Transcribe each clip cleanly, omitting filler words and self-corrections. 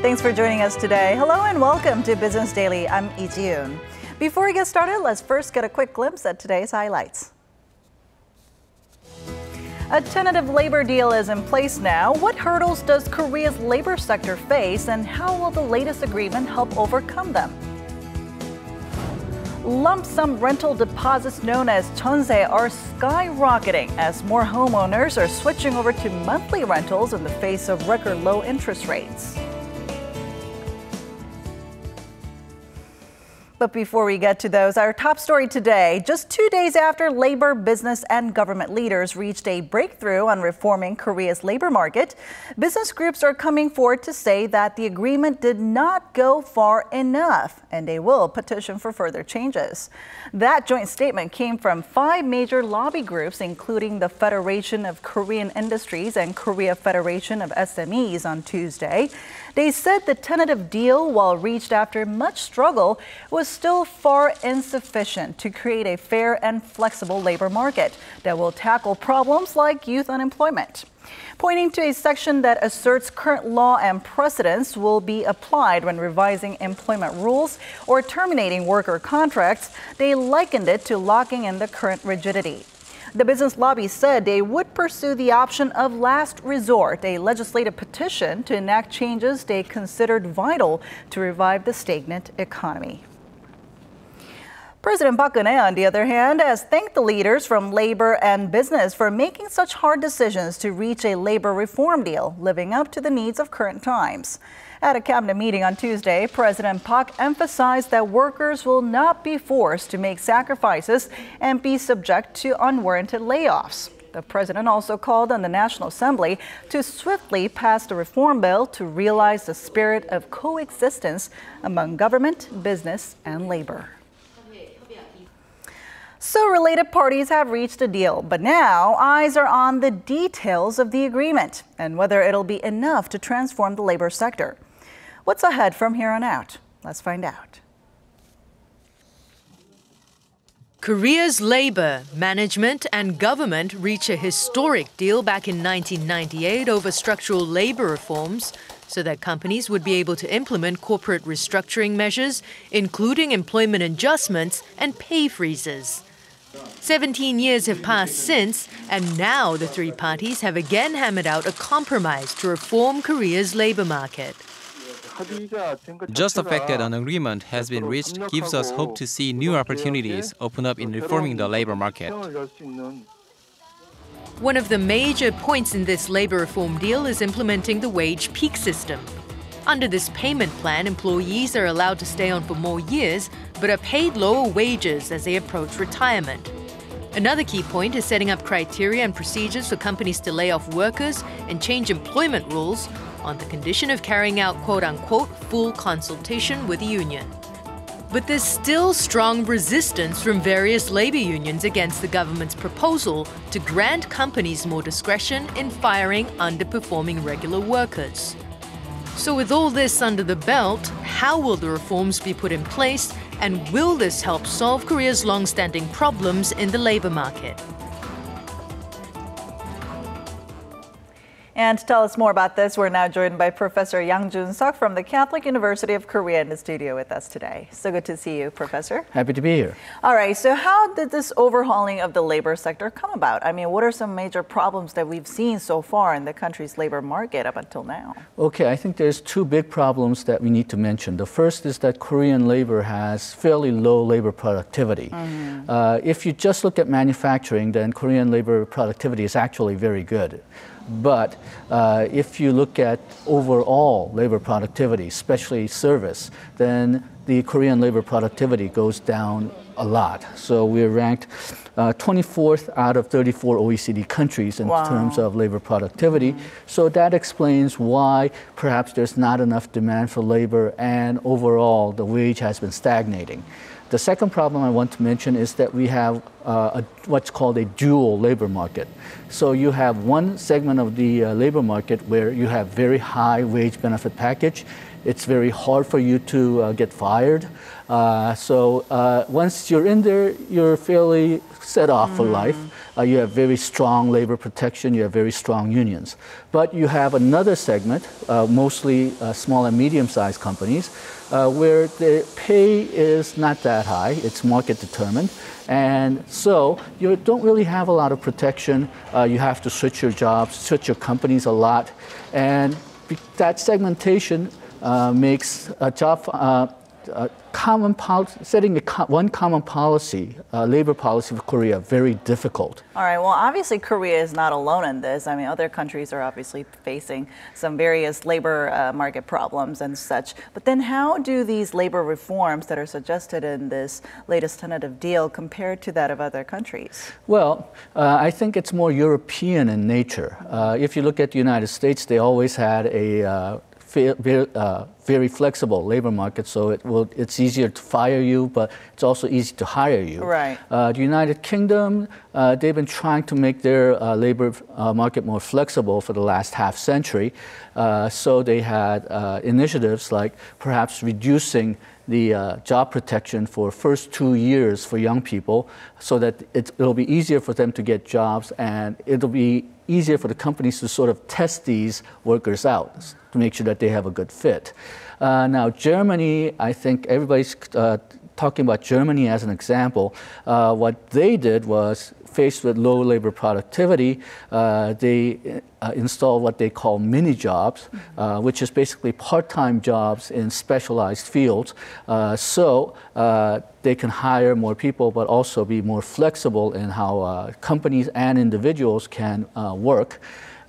Thanks for joining us today. Hello and welcome to Business Daily. I'm Lee Ji-yoon. Before we get started, let's first get a quick glimpse at today's highlights. A tentative labor deal is in place now. What hurdles does Korea's labor sector face, and how will the latest agreement help overcome them? Lump sum rental deposits known as jeonse are skyrocketing as more homeowners are switching over to monthly rentals in the face of record low interest rates. But before we get to those, our top story today, just 2 days after labor, business, and government leaders reached a breakthrough on reforming Korea's labor market, business groups are coming forward to say that the agreement did not go far enough, and they will petition for further changes. That joint statement came from 5 major lobby groups, including the Federation of Korean Industries and Korea Federation of SMEs on Tuesday. They said the tentative deal, while reached after much struggle, was still far insufficient to create a fair and flexible labor market that will tackle problems like youth unemployment. Pointing to a section that asserts current law and precedents will be applied when revising employment rules or terminating worker contracts, they likened it to locking in the current rigidity. The business lobby said they would pursue the option of last resort, a legislative petition to enact changes they considered vital to revive the stagnant economy. President Park Geun-hye, on the other hand, has thanked the leaders from labor and business for making such hard decisions to reach a labor reform deal, living up to the needs of current times. At a cabinet meeting on Tuesday, President Park emphasized that workers will not be forced to make sacrifices and be subject to unwarranted layoffs. The president also called on the National Assembly to swiftly pass the reform bill to realize the spirit of coexistence among government, business, and labor. So related parties have reached a deal, but now eyes are on the details of the agreement and whether it'll be enough to transform the labor sector. What's ahead from here on out? Let's find out. Korea's labor, management, and government reached a historic deal back in 1998 over structural labor reforms so that companies would be able to implement corporate restructuring measures, including employment adjustments and pay freezes. 17 years have passed since, and now the 3 parties have again hammered out a compromise to reform Korea's labor market. Just the fact that an agreement has been reached gives us hope to see new opportunities open up in reforming the labor market. One of the major points in this labor reform deal is implementing the wage peak system. Under this payment plan, employees are allowed to stay on for more years, but are paid lower wages as they approach retirement. Another key point is setting up criteria and procedures for companies to lay off workers and change employment rules on the condition of carrying out quote-unquote full consultation with the union. But there's still strong resistance from various labor unions against the government's proposal to grant companies more discretion in firing underperforming regular workers. So with all this under the belt, how will the reforms be put in place, and will this help solve Korea's long-standing problems in the labor market? And to tell us more about this, we're now joined by Professor Yang Jun-seok from the Catholic University of Korea in the studio with us today. So good to see you, Professor. Happy to be here. All right, so how did this overhauling of the labor sector come about? I mean, what are some major problems that we've seen so far in the country's labor market up until now? Okay, I think there's 2 big problems that we need to mention. The first is that Korean labor has fairly low labor productivity. If you just look at manufacturing, then Korean labor productivity is actually very good. But if you look at overall labor productivity, especially service, then the Korean labor productivity goes down a lot. So we're ranked 24th out of 34 OECD countries in terms of labor productivity. So that explains why perhaps there's not enough demand for labor and overall the wage has been stagnating. The second problem I want to mention is that we have what's called a dual labor market. So you have one segment of the labor market where you have very high wage benefit package, It's very hard for you to get fired. So once you're in there, you're fairly set off for life. You have very strong labor protection. You have very strong unions. But you have another segment, mostly small and medium-sized companies, where the pay is not that high. It's market determined. And so you don't really have a lot of protection. You have to switch your jobs, switch your companies a lot. And that segmentation makes a job setting one common policy, labor policy for Korea, very difficult. All right, well, obviously Korea is not alone in this. I mean, other countries are obviously facing some various labor market problems and such. But then how do these labor reforms that are suggested in this latest tentative deal compare to that of other countries? Well, I think it's more European in nature. If you look at the United States, they always had a very flexible labor market, so it's easier to fire you, but it's also easy to hire you. Right. The United Kingdom, they've been trying to make their labor market more flexible for the last half century. So they had initiatives like perhaps reducing the job protection for first 2 years for young people so that it'll be easier for them to get jobs, and it'll be easier for the companies to sort of test these workers out to make sure that they have a good fit. Now, Germany, I think everybody's talking about Germany as an example. What they did was, faced with low labor productivity, they installed what they call mini jobs, which is basically part-time jobs in specialized fields. So they can hire more people, but also be more flexible in how companies and individuals can work.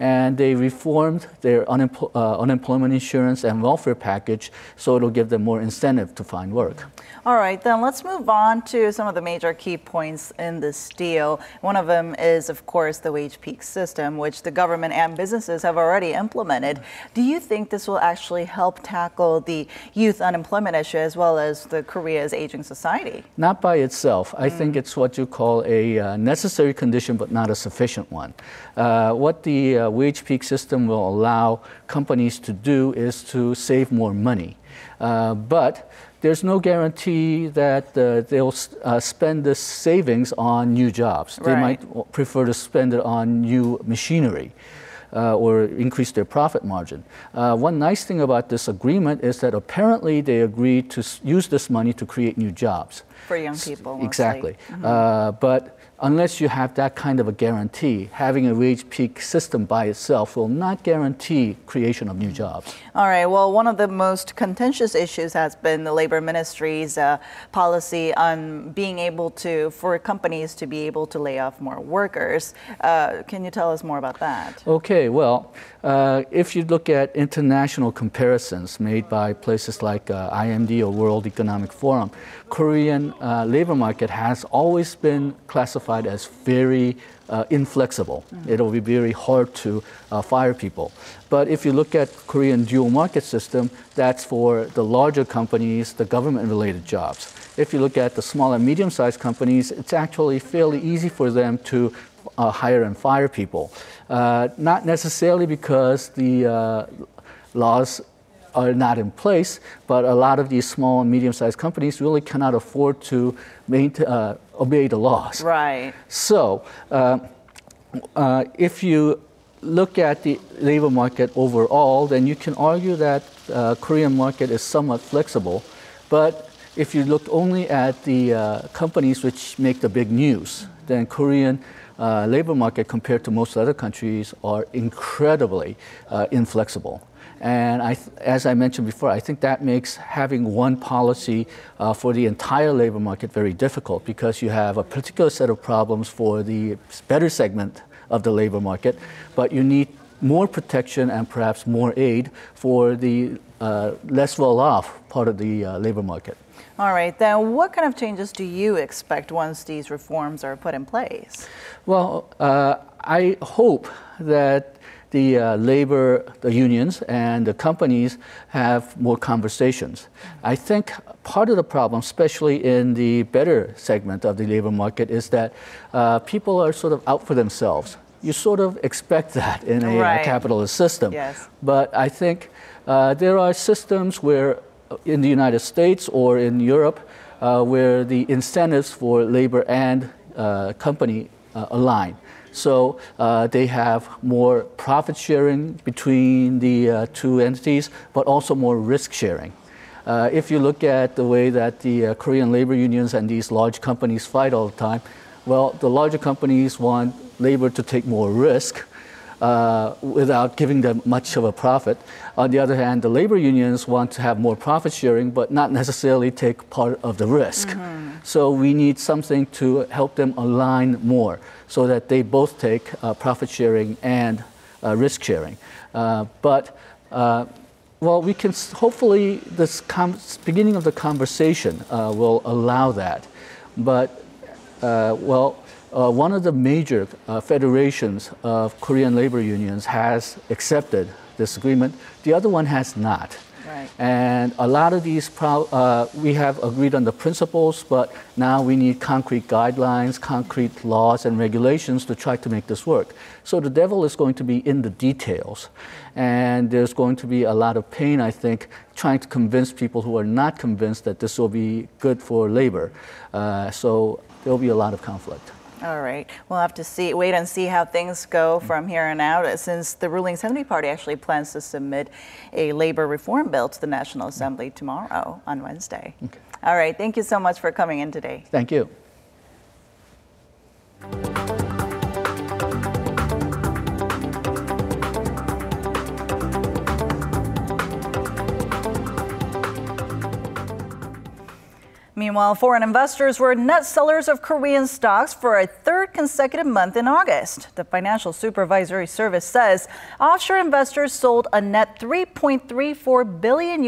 And they reformed their unemployment insurance and welfare package, so it'll give them more incentive to find work. All right, then let's move on to some of the major key points in this deal. One of them is, of course, the wage peak system, which the government and businesses have already implemented. Do you think this will actually help tackle the youth unemployment issue as well as Korea's aging society? Not by itself. I think it's what you call a necessary condition, but not a sufficient one. What the wage peak system will allow companies to do is to save more money. But there's no guarantee that they'll spend this savings on new jobs. They might prefer to spend it on new machinery or increase their profit margin. One nice thing about this agreement is that apparently they agreed to use this money to create new jobs. For young people, mostly. Exactly. But unless you have that kind of a guarantee, having a wage peak system by itself will not guarantee creation of new jobs. All right. Well, one of the most contentious issues has been the Labor Ministry's policy on being able to, for companies to be able to lay off more workers. Can you tell us more about that? Okay. Well, if you look at international comparisons made by places like IMD or World Economic Forum, Korean labor market has always been classified as very inflexible. It'll be very hard to fire people. But if you look at Korean dual market system, that's for the larger companies, the government-related jobs. If you look at the small and medium-sized companies, it's actually fairly easy for them to hire and fire people. Not necessarily because the laws are not in place, but a lot of these small and medium-sized companies really cannot afford to obey the laws. Right. So if you look at the labor market overall, then you can argue that Korean market is somewhat flexible. But if you look only at the companies which make the big news, then Korean labor market compared to most other countries are incredibly inflexible. And as I mentioned before, I think that makes having one policy for the entire labor market very difficult, because you have a particular set of problems for the better segment of the labor market, but you need more protection and perhaps more aid for the less well-off part of the labor market. All right, then what kind of changes do you expect once these reforms are put in place? Well, I hope that the unions and the companies have more conversations. I think part of the problem, especially in the better segment of the labor market, is that people are sort of out for themselves. you sort of expect that in a capitalist system. Yes. But I think there are systems where, in the United States or in Europe, where the incentives for labor and company align. So they have more profit sharing between the two entities, but also more risk sharing. If you look at the way that the Korean labor unions and these large companies fight all the time, well, the larger companies want labor to take more risk without giving them much of a profit. On the other hand, the labor unions want to have more profit sharing, but not necessarily take part of the risk. So we need something to help them align more so that they both take profit sharing and risk sharing. Well, we can hopefully this beginning of the conversation will allow that. But one of the major federations of Korean labor unions has accepted this agreement. The other one has not. Right. And a lot of these, we have agreed on the principles, but now we need concrete guidelines, concrete laws and regulations to try to make this work. So the devil is going to be in the details. And there's going to be a lot of pain, I think, trying to convince people who are not convinced that this will be good for labor. So there'll be a lot of conflict. All right. We'll have to wait and see how things go from here on out, since the ruling Assembly Party actually plans to submit a labor reform bill to the National Assembly tomorrow on Wednesday. Okay. All right. Thank you so much for coming in today. Thank you. Meanwhile, foreign investors were net sellers of Korean stocks for a third consecutive month in August. The Financial Supervisory Service says offshore investors sold a net $3.34 billion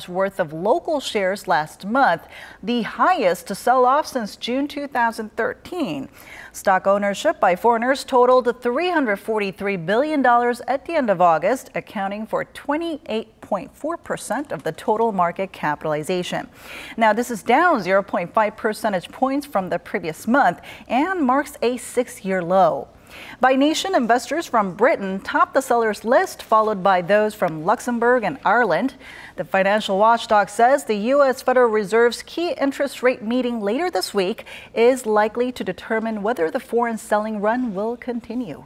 worth of local shares last month, the highest to sell off since June 2013. Stock ownership by foreigners totaled $343 billion at the end of August, accounting for 28.4% of the total market capitalization. Now, this is down 0.5 percentage points from the previous month and marks a 6-year low. By nation, investors from Britain topped the sellers list, followed by those from Luxembourg and Ireland. The financial watchdog says the U.S. Federal Reserve's key interest rate meeting later this week is likely to determine whether the foreign selling run will continue.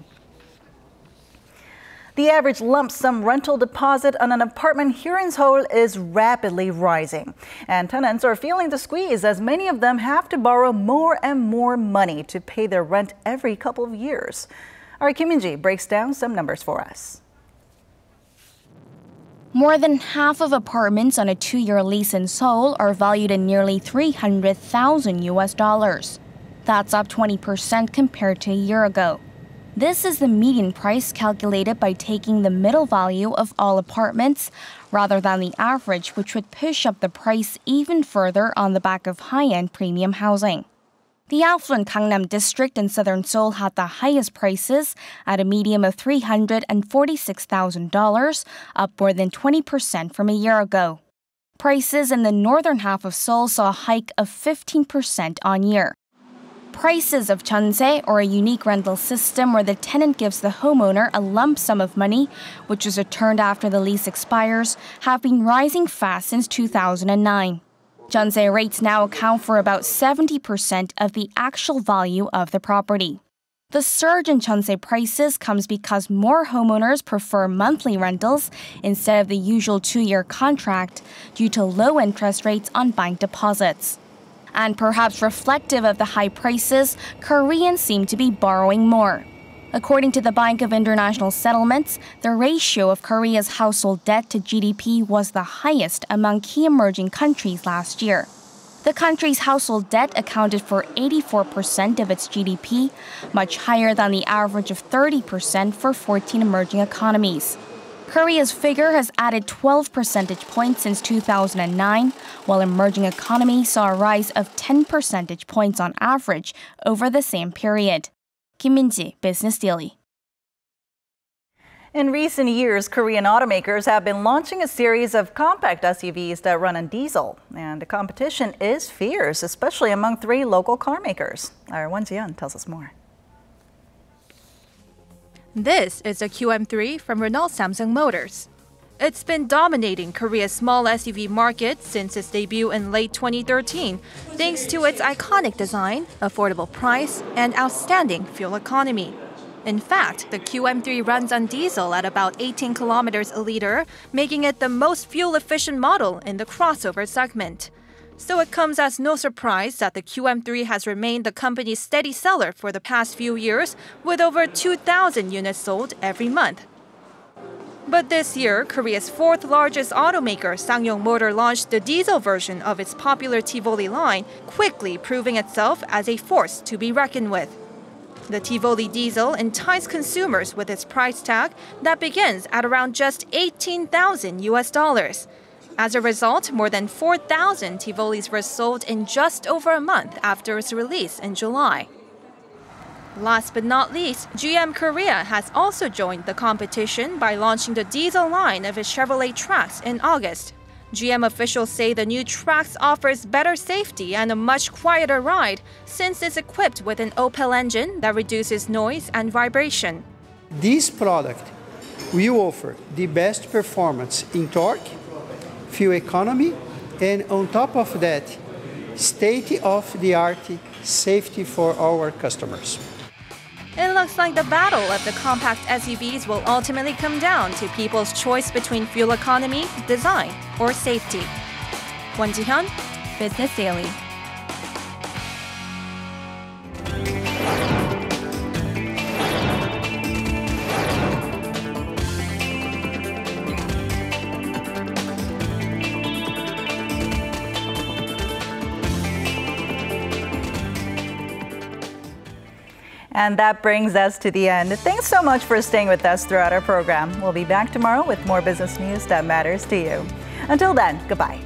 The average lump sum rental deposit on an apartment here in Seoul is rapidly rising. And tenants are feeling the squeeze as many of them have to borrow more and more money to pay their rent every couple of years. Our Kim In-ji breaks down some numbers for us. More than half of apartments on a 2-year lease in Seoul are valued at nearly $300,000. That's up 20% compared to a year ago. This is the median price calculated by taking the middle value of all apartments rather than the average, which would push up the price even further on the back of high-end premium housing. The affluent Gangnam district in southern Seoul had the highest prices at a median of $346,000, up more than 20% from a year ago. Prices in the northern half of Seoul saw a hike of 15% on year. Prices of jeonse, or a unique rental system where the tenant gives the homeowner a lump sum of money, which is returned after the lease expires, have been rising fast since 2009. Jeonse rates now account for about 70% of the actual value of the property. The surge in jeonse prices comes because more homeowners prefer monthly rentals instead of the usual 2-year contract due to low interest rates on bank deposits. And perhaps reflective of the high prices, Koreans seem to be borrowing more. According to the Bank of International Settlements, the ratio of Korea's household debt to GDP was the highest among key emerging countries last year. The country's household debt accounted for 84% of its GDP, much higher than the average of 30% for 14 emerging economies. Korea's figure has added 12 percentage points since 2009, while emerging economies saw a rise of 10 percentage points on average over the same period. Kim In-ji, Business Daily. In recent years, Korean automakers have been launching a series of compact SUVs that run on diesel. And the competition is fierce, especially among 3 local car makers. Our Won Ji-yeon tells us more. This is a QM3 from Renault Samsung Motors. It's been dominating Korea's small SUV market since its debut in late 2013, thanks to its iconic design, affordable price, and outstanding fuel economy. In fact, the QM3 runs on diesel at about 18 kilometers a liter, making it the most fuel-efficient model in the crossover segment. So it comes as no surprise that the QM3 has remained the company's steady seller for the past few years, with over 2,000 units sold every month. But this year, Korea's fourth largest automaker, Sangyong Motor, launched the diesel version of its popular Tivoli line, quickly proving itself as a force to be reckoned with. The Tivoli diesel enticed consumers with its price tag that begins at around just $18,000. As a result, more than 4,000 Tivolis were sold in just over a month after its release in July. Last but not least, GM Korea has also joined the competition by launching the diesel line of its Chevrolet Trax in August. GM officials say the new Trax offers better safety and a much quieter ride since it's equipped with an Opel engine that reduces noise and vibration. This product will offer the best performance in torque, fuel economy, and on top of that, state-of-the-art safety for our customers. It looks like the battle of the compact SUVs will ultimately come down to people's choice between fuel economy, design, or safety. Won Ji-hyun, Business Daily. And that brings us to the end. Thanks so much for staying with us throughout our program. We'll be back tomorrow with more business news that matters to you. Until then, goodbye.